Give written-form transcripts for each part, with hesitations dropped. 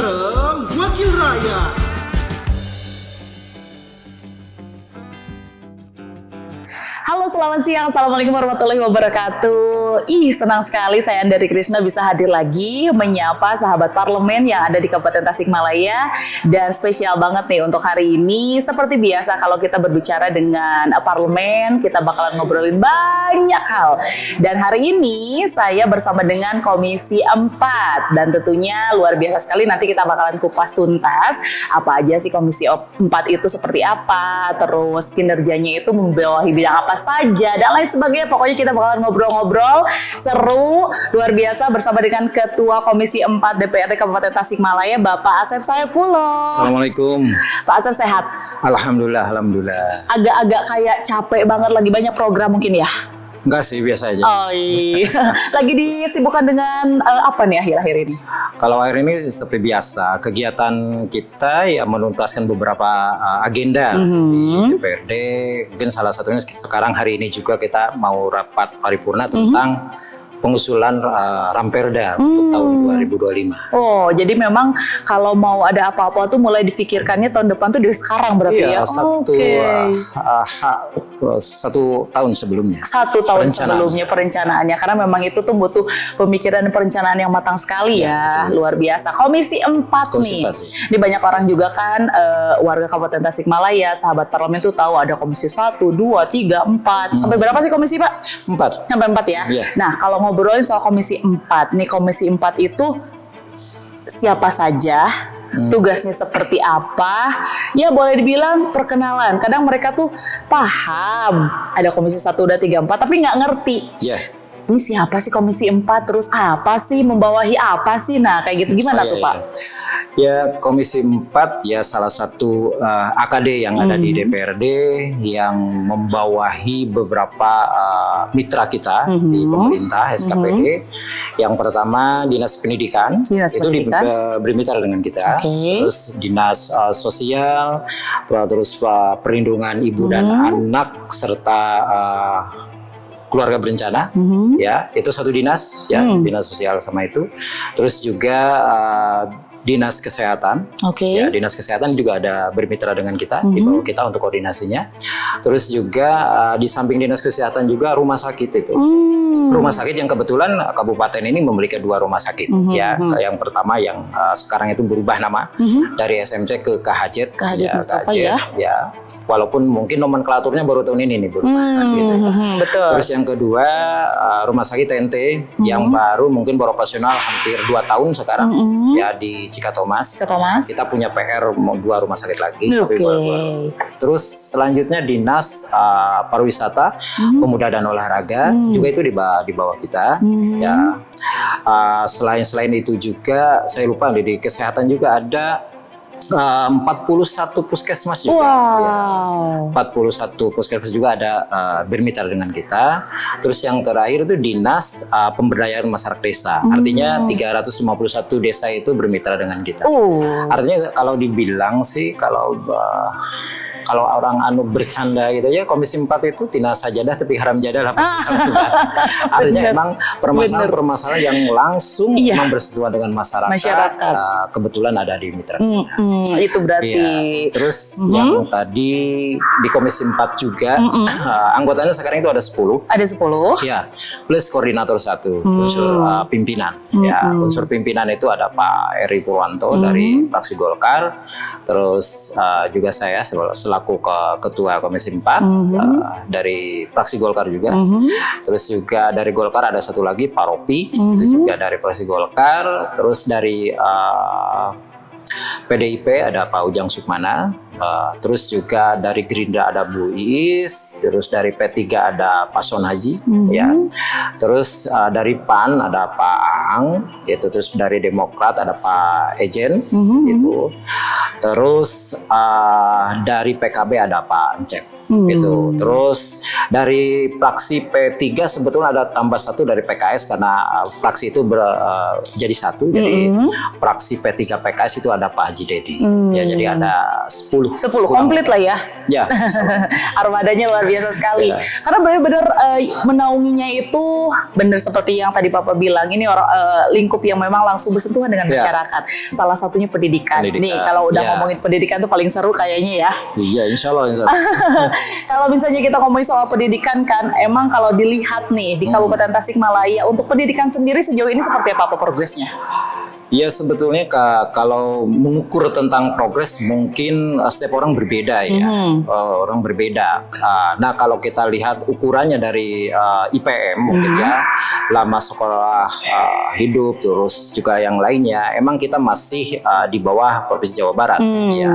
bareng Wakil Rakyat. Halo, selamat siang. Assalamualaikum warahmatullahi wabarakatuh. Senang sekali saya Andari Krisna bisa hadir lagi menyapa sahabat parlemen yang ada di Kabupaten Tasikmalaya. Dan spesial banget nih untuk hari ini. Seperti biasa kalau kita berbicara dengan parlemen, kita bakalan ngobrolin banyak hal. Dan hari ini saya bersama dengan Komisi 4. Dan tentunya luar biasa sekali, nanti kita bakalan kupas tuntas apa aja sih Komisi 4 itu seperti apa, terus kinerjanya itu membawahi bidang apa saja dan lain sebagainya. Pokoknya kita bakalan ngobrol-ngobrol seru luar biasa bersama dengan Ketua Komisi 4 DPRD Kabupaten Tasikmalaya, Bapak Asep Saifullah. Assalamualaikum. Pak Asep sehat? Alhamdulillah. Agak-agak kayak capek banget, lagi banyak program mungkin ya? Enggak sih, biasa aja. Oh iya. Lagi disibukkan dengan apa nih akhir-akhir ini? Kalau akhir ini seperti biasa, kegiatan kita ya menuntaskan beberapa agenda di DPRD. Mungkin salah satunya sekarang hari ini juga kita mau rapat paripurna tentang pengusulan Ramperda untuk tahun 2025. Oh, jadi memang kalau mau ada apa-apa tuh mulai difikirkannya tahun depan tuh dari sekarang berarti ya? Satu tahun sebelumnya. Satu tahun sebelumnya perencanaannya, karena memang itu tuh butuh pemikiran dan perencanaan yang matang sekali ya, luar biasa. Komisi 4 nih, ini banyak orang juga kan warga Kabupaten Tasikmalaya, sahabat parlemen tuh tahu ada komisi 1, 2, 3, 4. Sampai berapa sih komisi Pak? 4. Sampai 4 ya? Yeah. Nah, kalau ngobrolin soal komisi 4, nih komisi 4 itu siapa saja? Tugasnya seperti apa? Ya boleh dibilang perkenalan. Kadang mereka tuh paham ada komisi 1, 2, 3, 4 tapi nggak ngerti. Ini siapa sih komisi 4? Terus apa sih? Membawahi apa sih? Nah kayak gitu gimana tuh Pak? Ya, komisi 4 ya salah satu AKD yang ada di DPRD yang membawahi beberapa mitra kita di pemerintah SKPD. Yang pertama Dinas Pendidikan, bermitra dengan kita. Terus Dinas Sosial, terus Perlindungan Ibu dan Anak serta keluarga berencana, ya itu satu dinas, ya dinas sosial sama itu. Terus juga dinas kesehatan, ya dinas kesehatan juga ada bermitra dengan kita, di bawah kita untuk koordinasinya. Terus juga di samping dinas kesehatan juga rumah sakit itu, rumah sakit yang kebetulan kabupaten ini memiliki 2 rumah sakit, ya. Yang pertama yang sekarang itu berubah nama dari SMC ke KHJ, ya. Walaupun mungkin nomenklaturnya baru tahun ini nih gitu. Betul. Terus yang kedua rumah sakit TNT yang baru mungkin beroperasional hampir 2 tahun sekarang, ya di Cikatomas. Kita punya PR 2 rumah sakit lagi. Terus selanjutnya dinas pariwisata, pemuda dan olahraga juga itu di bawah kita. Ya selain itu juga saya lupa di kesehatan juga ada 41 puskesmas juga. Wow. Ya. 41 puskesmas juga ada bermitra dengan kita. Terus yang terakhir itu dinas pemberdayaan masyarakat desa. Artinya 351 desa itu bermitra dengan kita. Artinya kalau dibilang sih kalau orang bercanda gitu ya, komisi 4 itu tina sajadah tapi haram jadah lah. Artinya emang permasalahan yang langsung memang bersentuhan dengan masyarakat. Kebetulan ada di mitra. Itu berarti. Ya. Terus yang tadi di komisi 4 juga anggotanya sekarang itu ada 10. Ada 10. Ya, plus koordinator 1, unsur pimpinan. Ya, unsur pimpinan itu ada Pak Eri Purwanto dari fraksi Golkar. Terus juga saya selaku ketua komisi 4 dari fraksi Golkar juga. Terus juga dari Golkar ada satu lagi Pak Ropi, itu juga dari fraksi Golkar. Terus dari PDIP ada Pak Ujang Sukmana, terus juga dari Gerindra ada Bu Iis, terus dari P3 ada Pak Son Haji, ya, terus dari PAN ada Pak Ang, gitu, terus dari Demokrat ada Pak Ejen, gitu, Terus dari PKB ada Pak Encep gitu. Terus dari fraksi P3 sebetulnya ada tambah satu dari PKS karena fraksi itu jadi satu. Jadi fraksi P3 PKS itu ada Pak Haji Dedi. Ya jadi ada 10 komplit lah ya. Ya. Armadanya luar biasa sekali. Ya. Karena benar-benar menaunginya itu benar seperti yang tadi Papa bilang, ini lingkup yang memang langsung bersentuhan dengan masyarakat. Salah satunya pendidikan. Nih kalau udah ngomongin pendidikan tuh paling seru kayaknya ya. Iya, insya Allah. Kalau misalnya kita ngomongin soal pendidikan kan, emang kalau dilihat nih di Kabupaten Tasikmalaya untuk pendidikan sendiri sejauh ini seperti apa progresnya? Ya sebetulnya kalau mengukur tentang progres mungkin setiap orang berbeda ya, orang berbeda. Nah kalau kita lihat ukurannya dari IPM mungkin ya, lama sekolah hidup, terus juga yang lainnya, emang kita masih di bawah Provinsi Jawa Barat, ya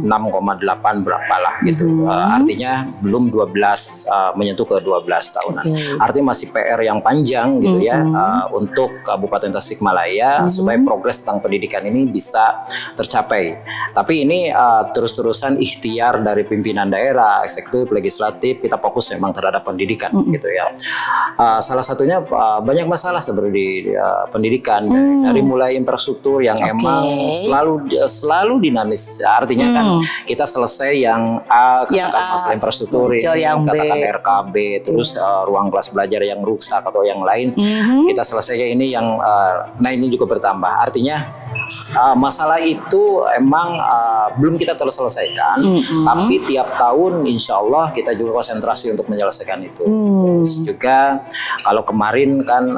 6,8 berapa lah gitu. Artinya belum 12 menyentuh ke 12 tahunan. Artinya masih PR yang panjang gitu ya untuk Kabupaten Tasikmalaya supaya progres tentang pendidikan ini bisa tercapai. Tapi ini terus-terusan ikhtiar dari pimpinan daerah, eksekutif, legislatif, kita fokus memang terhadap pendidikan gitu ya. Salah satunya banyak masalah seperti di pendidikan dari mulai infrastruktur yang emang selalu dinamis. Artinya kan kita selesai yang A, katakan masalah infrastruktur, yang katakan RKB, terus ruang kelas belajar yang rusak atau yang lain, kita selesai ini yang nah ini juga bertambah. Artinya masalah itu emang belum kita selesaikan, tapi tiap tahun insya Allah kita juga konsentrasi untuk menyelesaikan itu. Terus juga kalau kemarin kan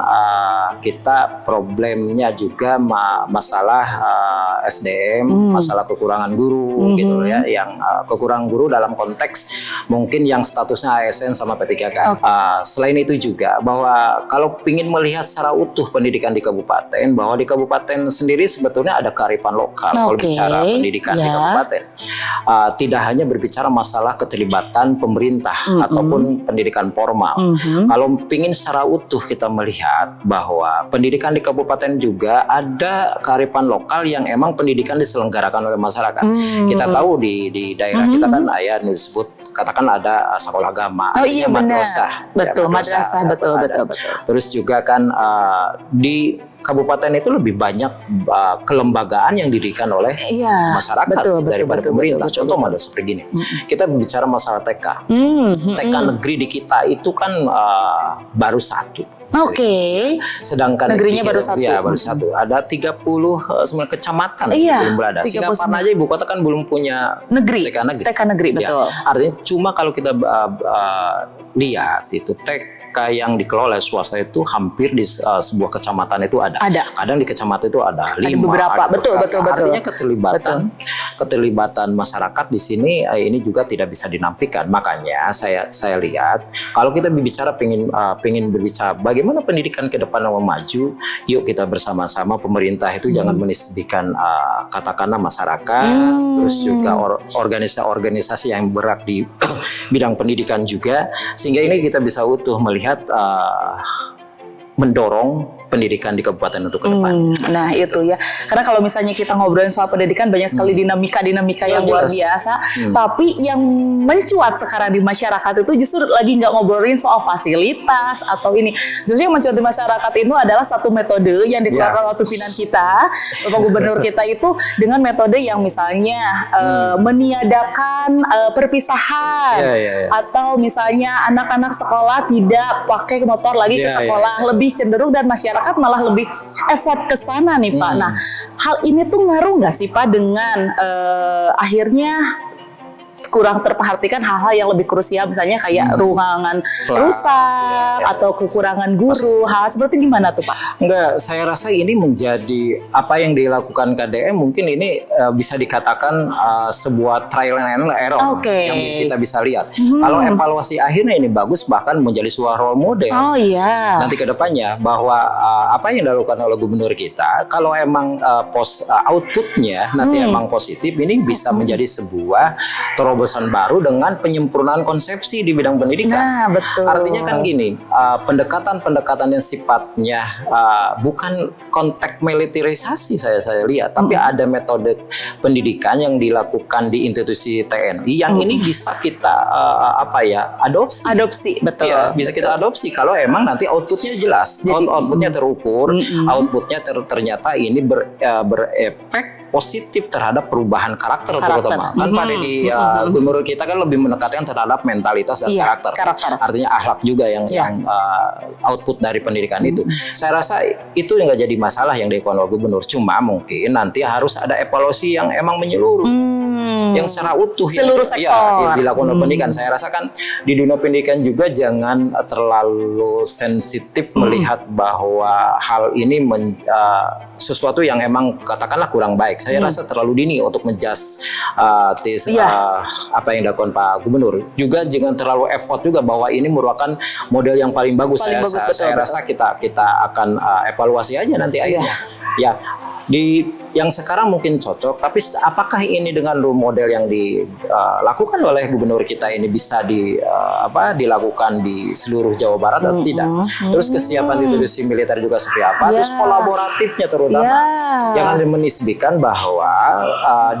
kita problemnya juga masalah SDM, masalah kekurangan guru gitu ya, yang kekurangan guru dalam konteks mungkin yang statusnya ASN sama P3K. Selain itu juga bahwa kalau ingin melihat secara utuh pendidikan di kabupaten, bahwa di kabupaten sendiri sebetulnya ada kearifan lokal kalau bicara pendidikan di kabupaten. Tidak hanya berbicara masalah keterlibatan pemerintah ataupun pendidikan formal. Kalau ingin secara utuh kita melihat bahwa pendidikan di kabupaten juga ada kearifan lokal yang emang pendidikan diselenggarakan oleh masyarakat. Kita tahu di daerah kita kan ya disebut katakan ada sekolah agama, madrasah. Betul, madrasah, betul. Terus juga kan di kabupaten itu lebih banyak kelembagaan yang didirikan oleh masyarakat daripada pemerintah. Contoh malah seperti gini. Kita bicara masalah TK. TK negeri di kita itu kan baru satu. Sedangkan negerinya baru satu. Ya, baru satu. Ada 30 kecamatan belum berada. Singapura aja ibu kota kan belum punya TK negeri. Betul. Artinya cuma kalau kita lihat itu TK yang dikelola oleh swasta itu hampir di sebuah kecamatan itu ada. Kadang di kecamatan itu ada 5, beberapa. Betul. Artinya keterlibatan masyarakat di sini ini juga tidak bisa dinafikan. Makanya saya lihat kalau kita berbicara pengen berbicara bagaimana pendidikan ke depan yang maju, yuk kita bersama-sama pemerintah itu jangan menisbihkan katakanlah masyarakat, terus juga organisasi yang bergerak di bidang pendidikan juga, sehingga ini kita bisa utuh melihat mendorong pendidikan di kabupaten untuk ke depan. Nah itu ya, karena kalau misalnya kita ngobrolin soal pendidikan banyak sekali dinamika yang luar biasa. Tapi yang mencuat sekarang di masyarakat itu justru lagi nggak ngobrolin soal fasilitas atau ini. Justru yang mencuat di masyarakat itu adalah satu metode yang dikeluarkan oleh pimpinan kita, Bapak Gubernur kita itu dengan metode yang misalnya meniadakan perpisahan atau misalnya anak-anak sekolah tidak pakai motor lagi ke sekolah, lebih cenderung dan masyarakat malah lebih effort ke sana nih Pak. Nah, hal ini tuh ngaruh nggak sih Pak dengan akhirnya kurang terperhatikan hal-hal yang lebih krusial, misalnya kayak ruangan rusak atau kekurangan guru, hal seperti gimana tuh Pak? Enggak, saya rasa ini menjadi apa yang dilakukan KDM mungkin ini bisa dikatakan sebuah trial and error yang kita bisa lihat. Kalau evaluasi akhirnya ini bagus, bahkan menjadi sebuah role model. Nanti ke depannya bahwa apa yang dilakukan oleh gubernur kita, kalau emang outputnya nanti emang positif, ini bisa menjadi sebuah terobosan terobosan baru dengan penyempurnaan konsepsi di bidang pendidikan. Nah, betul. Artinya kan gini, pendekatan-pendekatan yang sifatnya bukan konteks militerisasi saya lihat, tapi ada metode pendidikan yang dilakukan di institusi TNI yang ini bisa kita adopsi. Betul. Ya, bisa kita adopsi kalau emang nanti outputnya jelas, outputnya terukur, outputnya ternyata ini berefek positif terhadap perubahan karakter. Terutama kan pada di gubernur kita kan lebih menekankan terhadap mentalitas dan karakter. Artinya akhlak juga yang output dari pendidikan itu. Saya rasa itu nggak jadi masalah yang dilakukan oleh gubernur. Cuma mungkin nanti harus ada evaluasi yang emang menyeluruh. Yang secara utuh seluruh sektor yang dilakukan oleh pendidikan. Saya rasa kan di dunia pendidikan juga jangan terlalu sensitif melihat bahwa hal ini sesuatu yang emang katakanlah kurang baik. Saya rasa terlalu dini untuk menjudge apa yang dilakukan Pak Gubernur. Juga jangan terlalu effort juga bahwa ini merupakan model yang paling bagus. Saya rasa kita akan evaluasi aja nanti akhirnya. Ya, yang sekarang mungkin cocok, tapi apakah ini dengan role model yang dilakukan oleh gubernur kita ini bisa dilakukan di seluruh Jawa Barat atau tidak? Terus kesiapan institusi militer juga seperti apa? Terus kolaboratifnya terutama. Jangan menisbikan bahwa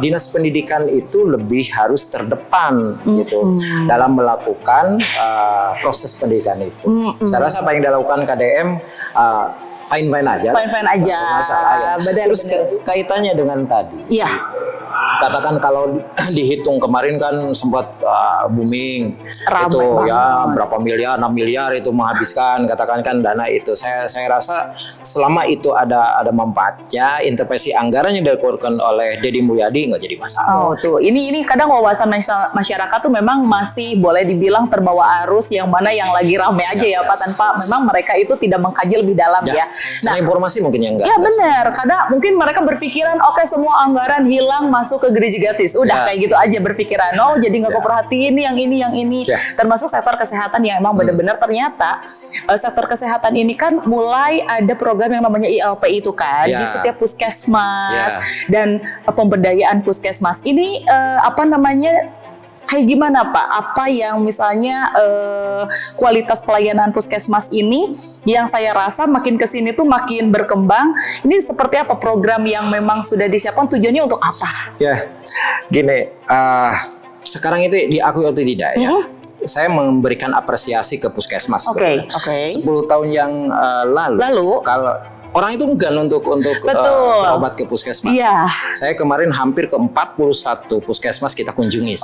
dinas pendidikan itu lebih harus terdepan gitu dalam melakukan proses pendidikan itu. Saya rasa apa yang dilakukan KDM fine-fine aja. Fine-fine aja. Terus kaitannya dengan tadi. Iya. Katakan kalau dihitung kemarin kan sempat booming ramai itu banget. Ya berapa miliar, 6 miliar itu menghabiskan katakan kan dana itu. Saya rasa selama itu ada manfaatnya, intervensi anggaran yang dilakukan oleh Deddy Mulyadi nggak jadi masalah. Oh tuh, ini kadang wawasan masyarakat tuh memang masih boleh dibilang terbawa arus, yang mana yang lagi rame aja ya Pak, tanpa memang mereka itu tidak mengkaji lebih dalam ya. Nah, informasi mungkin yang enggak. Ya benar, karena mungkin mereka berpikiran oke, semua anggaran hilang masuk ke geriji gratis, udah kayak gitu aja berpikiran. Jadi nggak keperhatiin yang ini. Termasuk sektor kesehatan yang emang benar-benar ternyata sektor kesehatan ini kan mulai ada program yang namanya ILP itu kan di setiap puskesmas dan pemberdayaan puskesmas ini kayak gimana Pak? Apa yang misalnya kualitas pelayanan puskesmas ini yang saya rasa makin kesini tuh makin berkembang. Ini seperti apa program yang memang sudah disiapkan, tujuannya untuk apa? Ya, gini, sekarang itu diakui atau tidak ya? Saya memberikan apresiasi ke puskesmas. 10 tahun yang lalu kalau orang itu enggan untuk berobat ke puskesmas. Saya kemarin hampir ke 41 puskesmas kita kunjungi.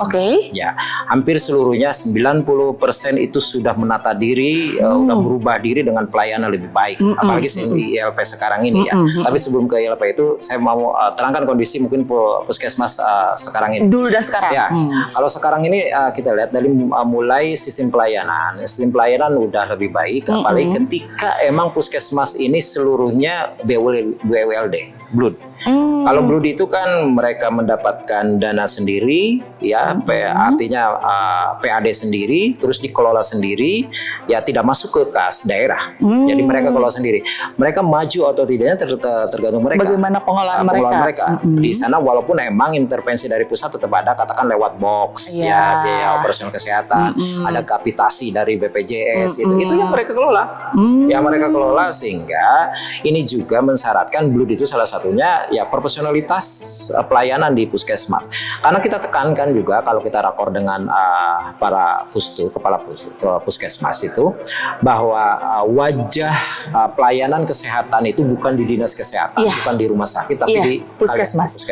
Ya, hampir seluruhnya 90% itu sudah menata diri, sudah berubah diri dengan pelayanan lebih baik. Apalagi di ILP sekarang ini ya. Tapi sebelum ke ILP itu saya mau terangkan kondisi mungkin puskesmas sekarang ini. Dulu dan sekarang. Ya, kalau sekarang ini kita lihat dari mulai sistem pelayanan udah lebih baik. Apalagi ketika emang puskesmas ini seluruhnya BULD, Blood. Kalau Blood itu kan mereka mendapatkan dana sendiri, ya, artinya PAD sendiri, terus dikelola sendiri, ya tidak masuk ke kas daerah. Jadi mereka kelola sendiri. Mereka maju atau tidaknya tergantung mereka. Bagaimana pengelolaan mereka? Di sana walaupun emang intervensi dari pusat tetap ada, katakan lewat box, ya biaya operasional kesehatan, ada kapitasi dari BPJS, itu yang mereka kelola. Yang mereka kelola sehingga ini juga mensyaratkan Blood itu salah satunya ya profesionalitas pelayanan di puskesmas. Karena kita tekankan juga kalau kita rakor dengan para kepala puskesmas itu bahwa wajah pelayanan kesehatan itu bukan di dinas kesehatan, bukan di rumah sakit, tapi di puskesmas.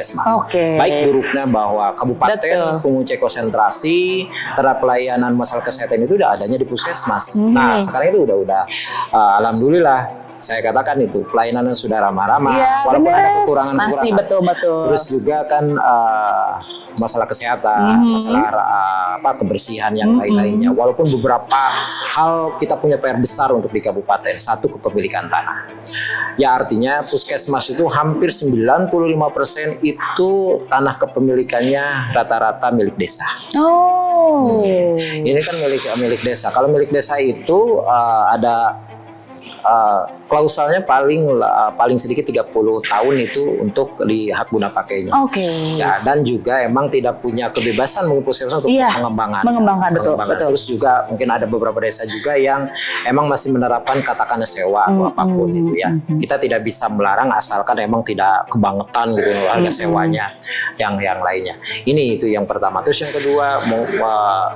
Baik buruknya bahwa kabupaten mengunci konsentrasi terhadap pelayanan masalah kesehatan itu udah adanya di puskesmas. Nah sekarang itu udah alhamdulillah. Saya katakan itu pelayanan sudah ramah-ramah, walaupun ada kekurangan-kekurangan. Masih betul. Terus juga kan masalah kesehatan, masalah kebersihan yang lain-lainnya. Walaupun beberapa hal kita punya PR besar untuk di kabupaten. Satu, kepemilikan tanah. Ya artinya puskesmas itu hampir 95% itu tanah kepemilikannya rata-rata milik desa. Ini kan milik desa. Kalau milik desa itu ada klausalnya paling sedikit 30 tahun itu untuk di hak guna pakainya. Oke. Ya, dan juga emang tidak punya kebebasan mungkin puskesmas untuk mengembangkan betul. Terus juga mungkin ada beberapa desa juga yang emang masih menerapkan katakanlah sewa atau apapun itu ya. Kita tidak bisa melarang asalkan emang tidak kebangetan gitu harga sewanya yang lainnya. Ini itu yang pertama. Terus yang kedua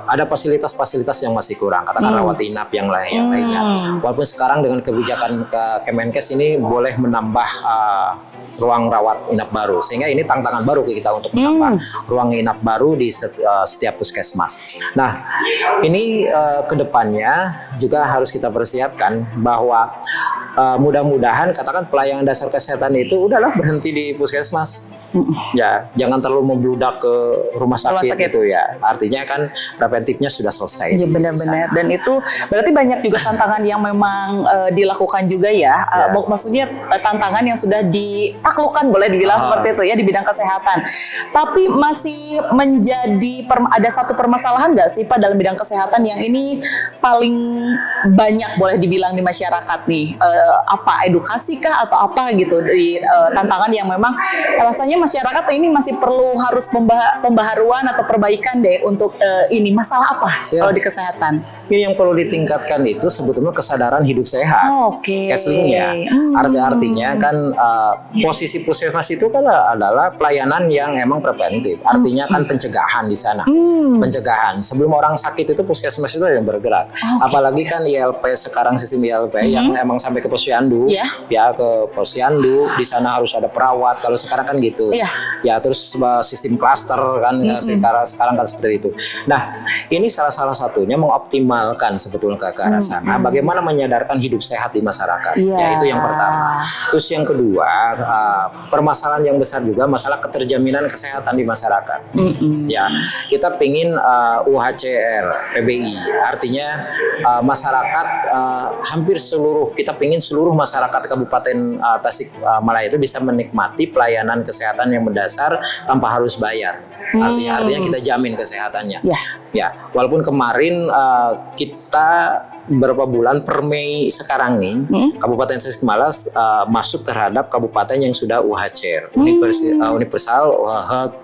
ada fasilitas-fasilitas yang masih kurang, katakan rawat inap yang lainnya. Walaupun sekarang dengan kebijakan Kemenkes ini boleh menambah ruang rawat inap baru, sehingga ini tantangan baru ke kita untuk menambah ruang inap baru di setiap puskesmas. Nah, ini kedepannya juga harus kita persiapkan bahwa mudah-mudahan katakan pelayanan dasar kesehatan itu udahlah berhenti di puskesmas. Ya, jangan terlalu membludak ke rumah sakit gitu ya. Artinya kan preventifnya sudah selesai. Iya benar-benar. Dan itu berarti banyak juga tantangan yang memang dilakukan juga ya. Maksudnya tantangan yang sudah ditaklukkan boleh dibilang seperti itu ya di bidang kesehatan. Tapi masih menjadi ada satu permasalahan nggak sih Pak dalam bidang kesehatan yang ini paling banyak boleh dibilang di masyarakat nih? Apa edukasi kah atau apa gitu di tantangan yang memang rasanya masyarakat ini masih perlu harus pembaharuan atau perbaikan deh untuk ini masalah apa kalau di kesehatan? Ini yang perlu ditingkatkan itu sebetulnya kesadaran hidup sehat. Oke. Caslingnya, artinya kan posisi puskesmas itu kan adalah pelayanan yang emang preventif. Artinya kan pencegahan di sana, pencegahan. Sebelum orang sakit itu puskesmas itu yang bergerak. Apalagi kan ILP sekarang sistem ILP yang emang sampai ke posyandu, ya ke posyandu. Di sana harus ada perawat. Kalau sekarang kan gitu. Ya terus sistem klaster kan sekarang kan seperti itu. Nah ini salah satunya mengoptimalkan sebetulnya ke arah sana. Bagaimana menyadarkan hidup sehat di masyarakat. Ya itu yang pertama. Terus yang kedua permasalahan yang besar juga masalah keterjaminan kesehatan di masyarakat. Ya kita pingin UHCR PBI artinya masyarakat hampir seluruh kita pingin seluruh masyarakat Kabupaten Tasikmalaya itu bisa menikmati pelayanan kesehatan yang mendasar tanpa harus bayar. Artinya kita jamin kesehatannya. Ya, walaupun kemarin kita beberapa bulan per Mei sekarang nih Kabupaten Tasikmalaya masuk terhadap kabupaten yang sudah UHCR universal health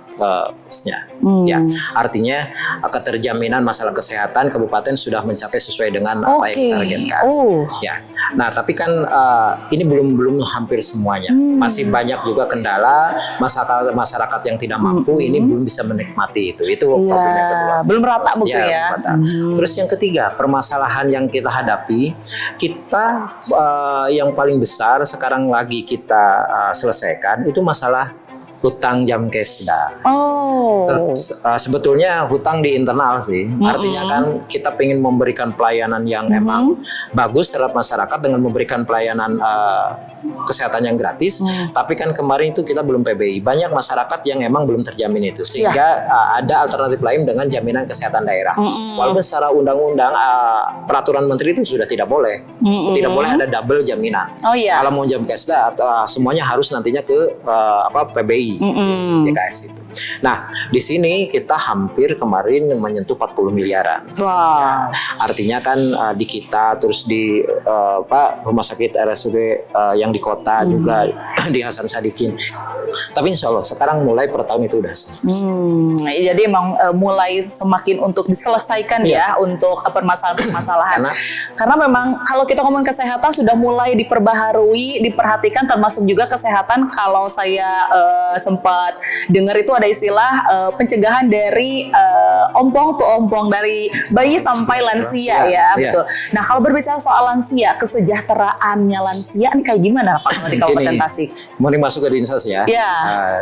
ya, artinya keterjaminan masalah kesehatan kabupaten sudah mencapai sesuai dengan apa yang ditargetkan. Ya, nah tapi kan ini belum hampir semuanya, masih banyak juga kendala masyarakat yang tidak mampu ini belum bisa menikmati itu problemnya kedua. Belum rata begitu ya. Terus yang ketiga permasalahan yang kita hadapi yang paling besar sekarang lagi kita selesaikan itu masalah hutang Jamkesda. Sebetulnya hutang di internal sih. Artinya kan kita pengen memberikan pelayanan yang emang bagus terhadap masyarakat dengan memberikan pelayanan kesehatan yang gratis. Tapi kan kemarin itu kita belum PBI. Banyak masyarakat yang emang belum terjamin itu. Sehingga ada alternatif lain dengan jaminan kesehatan daerah. Walaupun secara undang-undang peraturan menteri itu sudah tidak boleh. Tidak boleh ada double jaminan. Kalau mau Jamkesda semuanya harus nantinya ke PBI. DKS itu. Nah, di sini kita hampir kemarin menyentuh 40 miliaran. Ya, artinya kan di kita terus di rumah sakit RSUD yang di kota juga di Hasan Sadikin. Tapi insya Allah sekarang mulai per tahun itu udah selesai. Jadi emang mulai semakin untuk diselesaikan ya untuk permasalahan-permasalahan. Karena memang kalau kita ngomong kesehatan sudah mulai diperbaharui, diperhatikan termasuk juga kesehatan. Kalau saya sempat dengar itu ada istilah pencegahan dari ompong to ompong, dari bayi sampai lansia ya. Betul. Nah kalau berbicara soal lansia, kesejahteraannya lansia ini kayak gimana Pak di Kabupaten Tasik? Mau masuk ke Dinsos ya.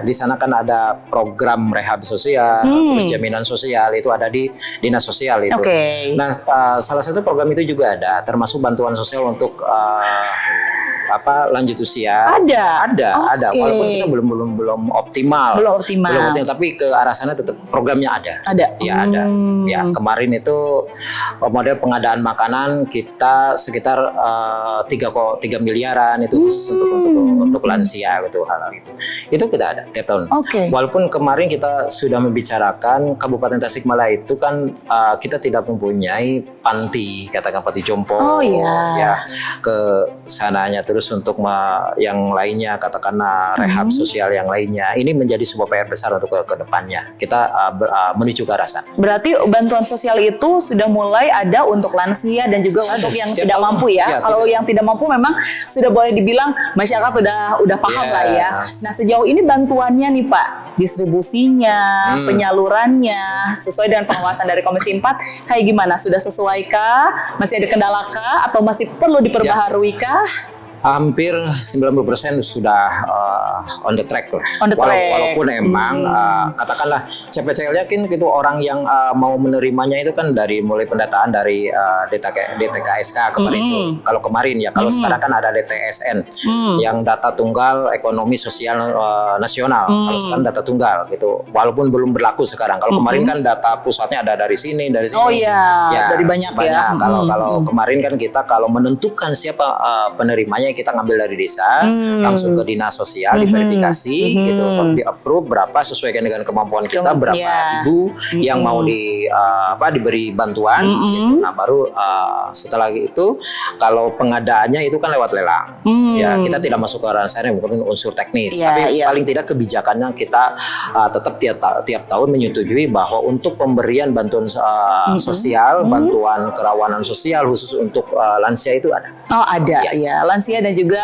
Di sana kan ada program rehab sosial, terus jaminan sosial itu ada di Dinas Sosial itu. Nah salah satu program itu juga ada, termasuk bantuan sosial untuk lanjut usia. Ada. Walaupun kita belum optimal. Belum optimal, tapi ke arah sana tetap programnya ada. Ya ada. Ya kemarin itu model pengadaan makanan kita sekitar 3 miliaran itu khusus untuk lansia gitu hal itu. Itu kita ada tiap tahun. Walaupun kemarin kita sudah membicarakan Kabupaten Tasikmalaya itu kan kita tidak mempunyai panti, katakan panti jompo, Oh, iya. ya ke sananya, terus untuk yang lainnya katakanlah rehab sosial yang lainnya. Ini menjadi sebuah PR besar untuk ke depannya. Kita menuju ke arah sana. Berarti bantuan sosial itu sudah mulai ada untuk lansia dan juga untuk yang Tiap tidak tahun. mampu ya. Ya, Kalau yang tidak mampu memang sudah boleh dibilang masyarakat udah paham lah ya. Yes. Nah, sejauh ini bantuannya nih Pak, distribusinya, penyalurannya sesuai dengan pengawasan dari Komisi 4 kayak gimana? Sudah sesuaikah? Masih ada kendala kah atau masih perlu diperbaharui kah? Hampir 90% sudah on the track lah. On the track. Walaupun emang katakanlah CPCL-nya kan itu orang yang mau menerimanya itu kan dari mulai pendataan dari DTKSK kemarin itu. Kalau kemarin ya, kalau sekarang kan ada DTSN yang data tunggal ekonomi sosial nasional. Kalau sekarang data tunggal gitu. Walaupun belum berlaku sekarang. Kalau kemarin kan data pusatnya ada dari sini, dari sini. Oh iya, Ya, dari banyak ya. Kalau kemarin kan kita kalau menentukan siapa penerimanya kita ngambil dari desa, langsung ke dinas sosial diverifikasi gitu, di approve berapa sesuaikan dengan kemampuan kita, berapa ibu yang mau diberi bantuan gitu. Nah baru setelah itu kalau pengadaannya itu kan lewat lelang. Ya kita tidak masuk ke ranah sana, mungkin unsur teknis, tapi paling tidak kebijakannya kita tetap tiap tahun menyetujui bahwa untuk pemberian bantuan sosial, bantuan kerawanan sosial khusus untuk lansia itu ada. Oh ada ya, lansia dan juga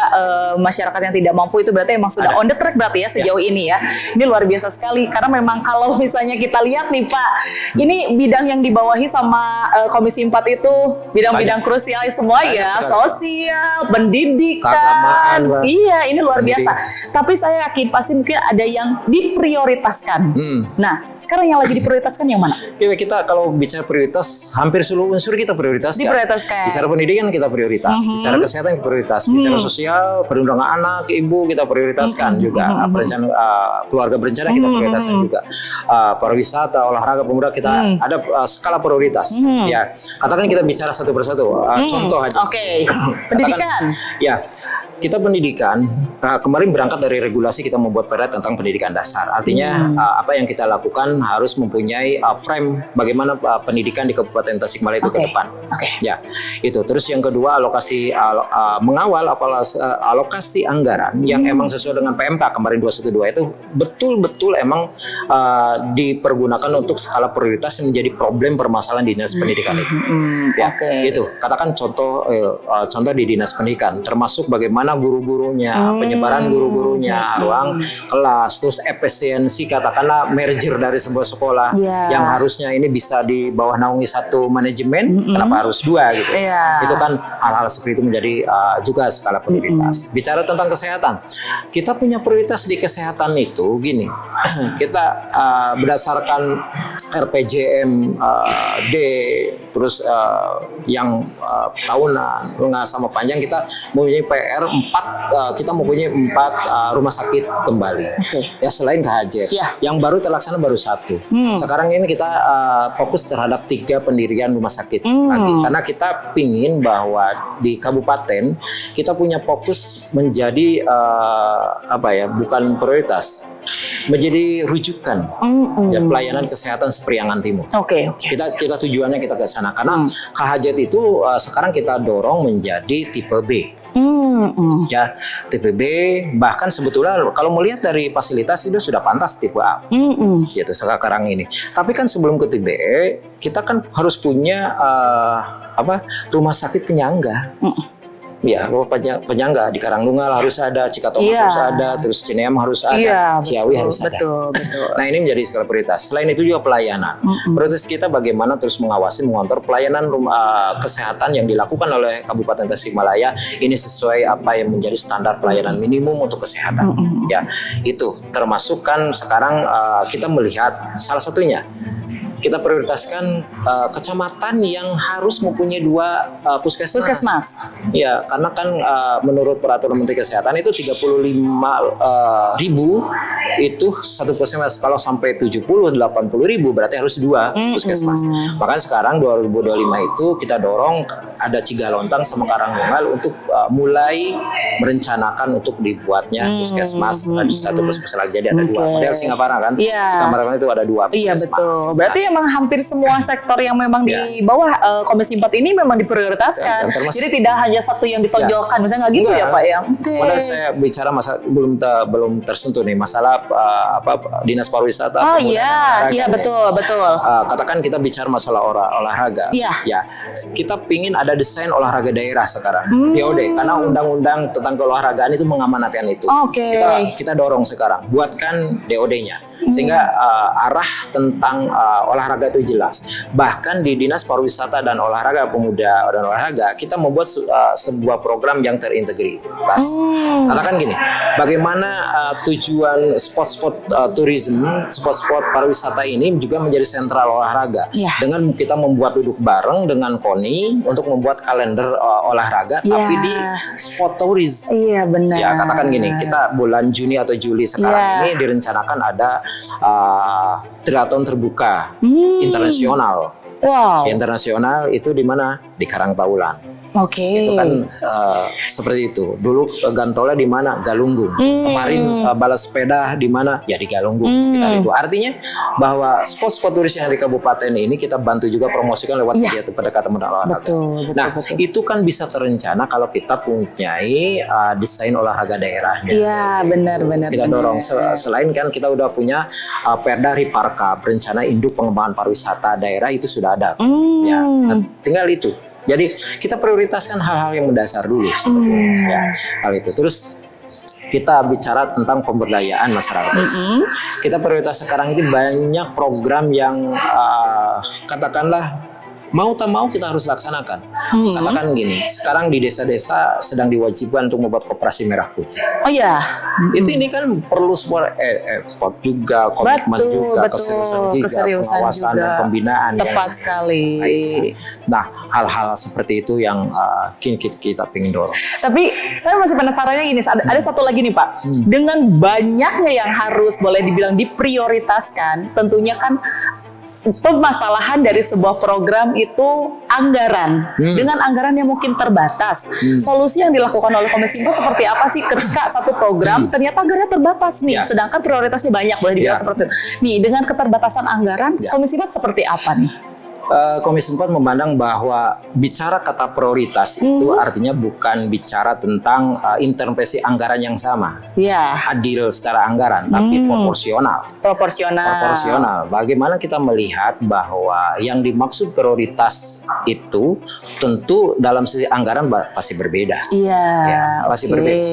masyarakat yang tidak mampu itu berarti emang sudah on the track berarti ya sejauh ini ya. Ini luar biasa sekali karena memang kalau misalnya kita lihat nih Pak, ini bidang yang dibawahi sama Komisi 4 itu bidang-bidang krusial semua ya, sosial, pendidikan. Keagamaan, Iya, ini luar biasa. Tapi saya yakin pasti mungkin ada yang diprioritaskan. Nah, sekarang yang lagi diprioritaskan yang mana? Kita kalau bicara prioritas, hampir seluruh unsur kita prioritaskan. Diprioritaskan. Bicara pendidikan kita prioritas, bicara kesehatan kita prioritas, bicara sosial, perlindungan anak, ibu kita prioritaskan juga, perencanaan keluarga berencana kita prioritaskan juga, pariwisata, olahraga, pemuda kita ada skala prioritas. Ya, katakan kita bicara satu persatu, contoh aja. Oke. Pendidikan. Ya. Kita pendidikan, kemarin berangkat dari regulasi kita membuat perda tentang pendidikan dasar. Artinya apa yang kita lakukan harus mempunyai frame bagaimana pendidikan di Kabupaten Tasikmalaya itu ke depan. Ya, itu. Terus yang kedua mengawal alokasi anggaran yang emang sesuai dengan PMK kemarin 212 itu betul-betul emang dipergunakan untuk skala prioritas yang menjadi problem permasalahan di dinas pendidikan itu. Ya, itu. Katakan contoh di dinas pendidikan, termasuk bagaimana guru-gurunya, penyebaran guru-gurunya, ruang kelas, terus efisiensi katakanlah merger dari sebuah sekolah yang harusnya ini bisa di bawah naungi satu manajemen, kenapa harus dua gitu? Itu kan hal-hal seperti itu menjadi juga skala prioritas. Bicara tentang kesehatan, kita punya prioritas di kesehatan itu gini, kita berdasarkan RPJM D, terus yang tahunan nggak sama panjang kita mempunyai PR 4, kita mempunyai 4 rumah sakit kembali. Ya selain KHJ, yang baru terlaksana baru 1. Sekarang ini kita fokus terhadap 3 pendirian rumah sakit lagi, karena kita pingin bahwa di kabupaten kita punya fokus menjadi bukan prioritas, menjadi rujukan ya pelayanan kesehatan Seperiangan Timur. Kita tujuannya kita ke sana karena KHJ itu sekarang kita dorong menjadi tipe B. Ya, tipe B, bahkan sebetulnya kalau melihat dari fasilitas itu sudah pantas tipe A. Gitu sekarang ini. Tapi kan sebelum ke tipe E, kita kan harus punya rumah sakit penyangga. Ya, penyangga di Karangtunggal harus ada, Cikatomas harus ada, terus Cineam harus ada, Ciawi harus ada. Betul. Nah ini menjadi skala prioritas. Selain itu juga pelayanan. Prioritas kita bagaimana terus mengawasi, mengontrol pelayanan kesehatan yang dilakukan oleh Kabupaten Tasikmalaya ini sesuai apa yang menjadi standar pelayanan minimum untuk kesehatan. Ya, itu termasuk kan sekarang kita melihat salah satunya. Kita prioritaskan kecamatan yang harus mempunyai 2 puskesmas. Ya, karena kan menurut peraturan Menteri Kesehatan itu 35.000 itu satu puskesmas. Kalau sampai 70-80.000 berarti harus 2 puskesmas. Makanya sekarang 2025 itu kita dorong ada Cigalontang sama Karangtunggal untuk mulai merencanakan untuk dibuatnya puskesmas. Satu puskesmas lagi, jadi ada 2 model Singaparna kan. Singaparna itu ada 2 puskesmas. Iya betul. Berarti memang hampir semua sektor yang memang di bawah Komisi 4 ini memang diprioritaskan. Jadi tidak hanya satu yang ditonjolkan, misalnya nggak gitu ya Pak ya? Padahal saya bicara masalah belum tersentuh nih masalah dinas pariwisata. Oh iya betul. Katakan kita bicara masalah olahraga. Ya, kita pingin ada desain olahraga daerah sekarang. DOD, karena undang-undang tentang keolahragaan itu mengamanatkan itu. Kita dorong sekarang, buatkan DOD-nya sehingga arah tentang olahraga itu jelas. Bahkan di Dinas Pariwisata dan Olahraga Pemuda dan Olahraga kita membuat sebuah program yang terintegritas. Katakan gini, bagaimana tujuan spot-spot tourism, spot-spot pariwisata ini juga menjadi sentral olahraga. Dengan kita membuat duduk bareng dengan KONI untuk membuat kalender olahraga, tapi di spot tourism. Iya benar. Ya katakan gini, kita bulan Juni atau Juli sekarang ini direncanakan ada triathlon terbuka internasional. Internasional itu di mana? Di Karangtaulan. Itu kan seperti itu. Dulu gantolnya di mana? Galunggung. Kemarin balas sepeda di mana? Ya di Galunggung sekitar itu. Artinya bahwa spot-spot turis yang di kabupaten ini kita bantu juga promosikan lewat kegiatan pendekatan modal olahraga. Betul. Itu kan bisa terencana kalau kita punyai desain olahraga daerahnya. Iya, benar. Kita dorong. Selain kan kita udah punya Perda Riparka, rencana induk pengembangan pariwisata daerah itu sudah ada. Ya, tinggal itu. Jadi kita prioritaskan hal-hal yang mendasar dulu sebetulnya. Ya, hal itu. Terus kita bicara tentang pemberdayaan masyarakat. Kita prioritas sekarang ini banyak program yang katakanlah mau tak mau kita harus laksanakan. Katakan gini, sekarang di desa-desa sedang diwajibkan untuk membuat koperasi merah putih. Itu ini kan perlu sebuah effort juga, komitmen juga, keseriusan pengawasan dan pembinaan. Tepat sekali. Nah, hal-hal seperti itu yang kita ingin dorong. Tapi saya masih penasarannya gini, ada satu lagi nih Pak. Dengan banyaknya yang harus boleh dibilang diprioritaskan, tentunya kan permasalahan dari sebuah program itu anggaran. Dengan anggaran yang mungkin terbatas. Solusi yang dilakukan oleh Komisi 4 seperti apa sih ketika satu program ternyata anggarannya terbatas nih, sedangkan prioritasnya banyak, boleh dibilang seperti itu. Nih, dengan keterbatasan anggaran, Komisi 4 seperti apa nih? Komisi 4 memandang bahwa bicara kata prioritas itu artinya bukan bicara tentang intervensi anggaran yang sama, adil secara anggaran, tapi proporsional. Bagaimana kita melihat bahwa yang dimaksud prioritas itu tentu dalam sisi anggaran pasti berbeda. Pasti berbeda.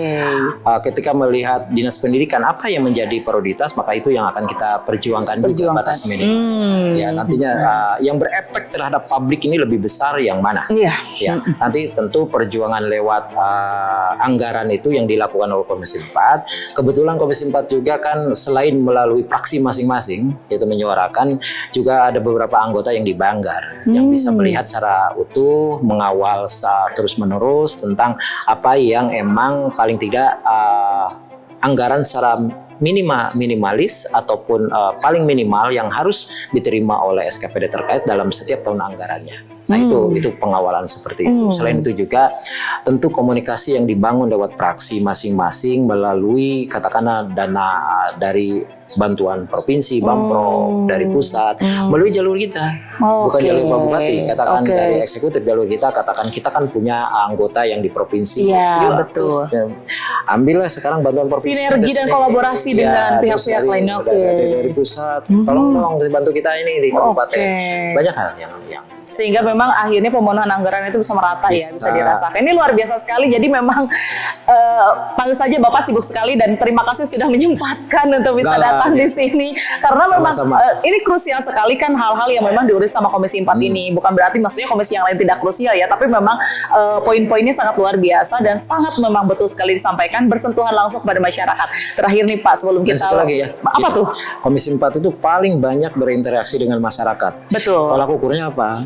Ketika melihat dinas pendidikan apa yang menjadi prioritas, maka itu yang akan kita perjuangkan juga batas minimum. Ya, nantinya yang berefek terhadap publik ini lebih besar yang mana? Nanti tentu perjuangan lewat anggaran itu yang dilakukan oleh Komisi 4. Kebetulan Komisi 4 juga kan selain melalui fraksi masing-masing itu menyuarakan, juga ada beberapa anggota yang di Banggar yang bisa melihat secara utuh, mengawal terus-menerus tentang apa yang emang paling tidak anggaran secara minimalis ataupun paling minimal yang harus diterima oleh SKPD terkait dalam setiap tahun anggarannya. Nah itu pengawalan seperti itu. Selain itu juga tentu komunikasi yang dibangun lewat fraksi masing-masing melalui katakanlah dana dari bantuan provinsi, Bamprov, dari pusat, melalui jalur kita, bukan jalur Pak Bupati. Katakan dari eksekutif jalur kita, katakan kita kan punya anggota yang di provinsi. Betul. Ambillah sekarang bantuan provinsi. Sinergi dan kolaborasi dengan pihak-pihak lainnya. Dari pusat, tolong bantu kita ini di kabupaten. Banyak hal yang sehingga memang akhirnya pemenuhan anggaran itu bisa merata, bisa dirasakan. Ini luar biasa sekali. Jadi memang tentu saja Bapak sibuk sekali dan terima kasih sudah menyempatkan untuk bisa datang di sini karena memang ini krusial sekali kan hal-hal yang memang diurus sama Komisi 4 ini. Bukan berarti maksudnya komisi yang lain tidak krusial ya, tapi memang poin-poinnya sangat luar biasa dan sangat memang betul sekali disampaikan, bersentuhan langsung kepada masyarakat. Terakhir nih Pak, sebelum kita lagi ya. Apa tuh? Komisi 4 itu paling banyak berinteraksi dengan masyarakat. Betul. Tolak ukurnya apa?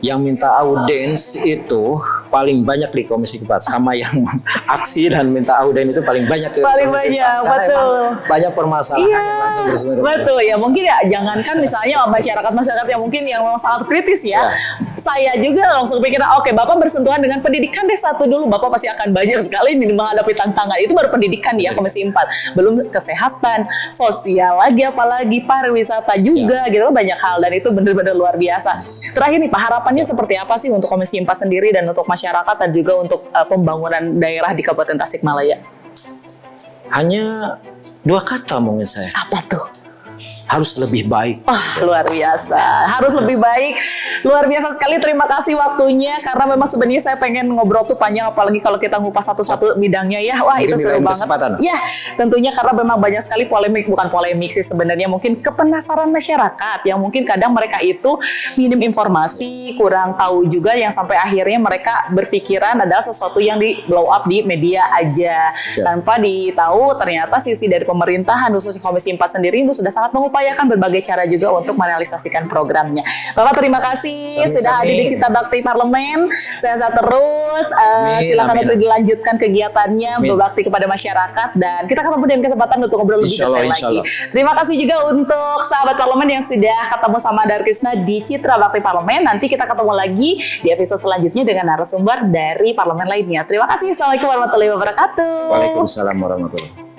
Yang minta audiens itu paling banyak di Komisi 4, sama yang aksi dan minta audiens itu paling banyak. Paling banyak, betul. Banyak permasalahan. Iya, betul ya. Mungkin ya, jangankan misalnya masyarakat yang mungkin yang memang sangat kritis ya. Saya juga langsung pikir, oke, Bapak bersentuhan dengan pendidikan deh satu dulu. Bapak pasti akan banyak sekali menghadapi tantangan. Itu baru pendidikan ya, Komisi 4. Belum kesehatan, sosial lagi, apalagi pariwisata juga gitu, banyak hal, dan itu benar-benar luar biasa. Terakhir nih Pak, harapannya seperti apa sih untuk Komisi 4 sendiri dan untuk masyarakat dan juga untuk pembangunan daerah di Kabupaten Tasikmalaya? Hanya 2 kata mungkin saya. Apa tuh? Harus lebih baik. Luar biasa. Harus lebih baik. Luar biasa sekali. Terima kasih waktunya. Karena memang sebenarnya saya pengen ngobrol tuh panjang, apalagi kalau kita ngupas satu-satu bidangnya ya. Wah, mungkin itu seru banget. Ya, tentunya karena memang banyak sekali polemik, bukan polemik sih sebenarnya, mungkin kepenasaran masyarakat yang mungkin kadang mereka itu minim informasi, kurang tahu juga, yang sampai akhirnya mereka berpikiran adalah sesuatu yang di blow up di media aja. Tanpa ditahu ternyata sisi dari pemerintahan, khususnya Komisi 4 sendiri itu sudah sangat mengupayakan berbagai cara juga untuk merealisasikan programnya. Bapak, terima kasih sudah hadir di Citra Bakti Parlemen. Sehat terus. Silakan untuk dilanjutkan kegiatannya, berbakti kepada masyarakat, dan kita ketemu dengan kesempatan untuk ngobrol lebih detail lagi. Terima kasih juga untuk sahabat parlemen yang sudah ketemu sama Dar Krishna di Citra Bakti Parlemen. Nanti kita ketemu lagi di episode selanjutnya dengan narasumber dari parlemen lainnya. Terima kasih. Assalamualaikum warahmatullahi wabarakatuh. Waalaikumsalam warahmatullahi wabarakatuh.